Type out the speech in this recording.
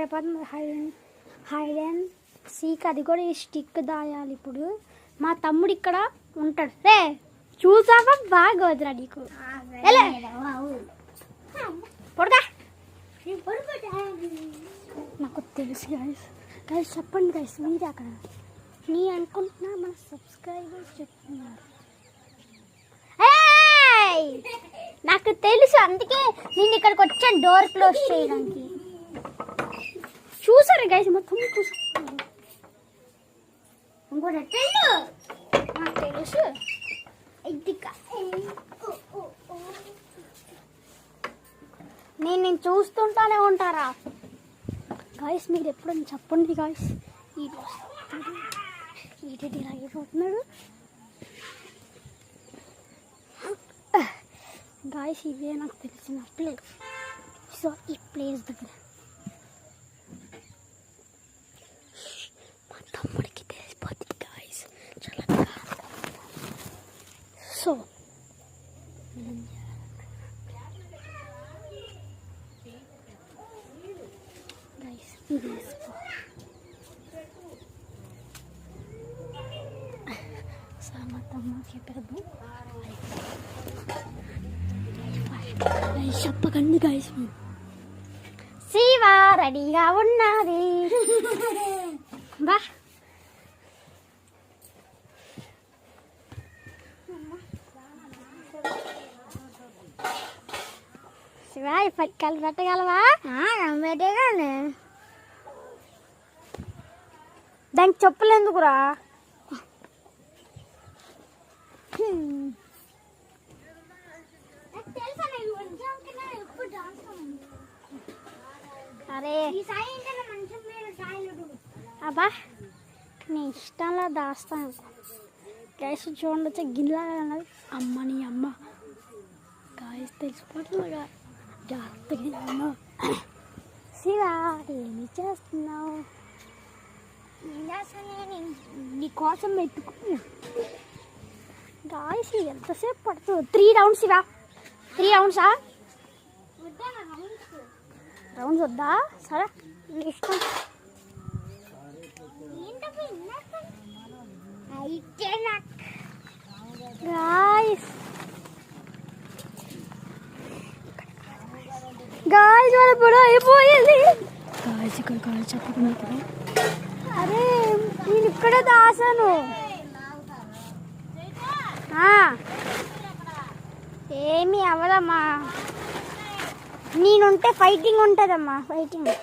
అయిపోతుంది. Hide and seek, అది కూడా ఈ స్టిక్ దాయాలి. ఇప్పుడు మా తమ్ముడు ఇక్కడ ఉంటాడు. రే చూసావా, బాగా వదిరా నీకు. పొడగా నాకు తెలుసు గైస్. గైస్ చెప్పండి గైస్, మీరే అక్కడ నీ అనుకుంటున్నా మన సబ్స్క్రైబర్స్ చెప్తున్నారు. నాకు తెలుసు, అందుకే నేను ఇక్కడికి వచ్చాను డోర్ క్లోజ్ చేయడానికి. చూసారు గైస్, మొత్తం చూసారు. ఇంకోటి నాకు తెలుసు. నేను చూస్తుంటానే ఉంటారా గాయస్. మీరు ఎప్పుడైనా చెప్పండి గాయస్. ఈటీ లాగిపోతున్నాడు గాయస్. ఇవే నాకు తెలిసిన ప్లేస్. సో ఈ ప్లేస్ దగ్గర మా తమ్ముడికి తెలిసిపోతుంది గాయస్. చాలా సో చెప్పకండి గైస్. శివ రెడీగా ఉన్నది. బా శివ ఇప్పటికల్ పెట్టగలవా? పెట్టగానే దానికి చెప్పులు ఎందుకురా? అరే అబ్బా నీ ఇష్టంలో దాస్తాను గైస్. చూడండి గిన్నెలా అన్నది అమ్మ నీ అమ్మ గాయస్. తెలిసిపోతుందిగా, జాగ్రత్తగా. శివ ఏమి చేస్తున్నావు? నీ కోసం పెట్టుకున్నా గాయస్. ఎంతసేపు పడుతుంది? 3 రౌండ్స్ శివ. 3 రౌండ్సా? రౌండ్స్ వద్దా? సరే ఇష్టం. గాయస్ గాయస్ వాళ్ళ పొడ అయిపోయింది గాయస్. ఇక్కడ గాయస్ చెప్పకుండా అరే నేను ఇక్కడే దాసాను. ఏమి అవ్వదమ్మా, నేనుంటే ఫైటింగ్ ఉంటుందమ్మా, ఫైటింగ్.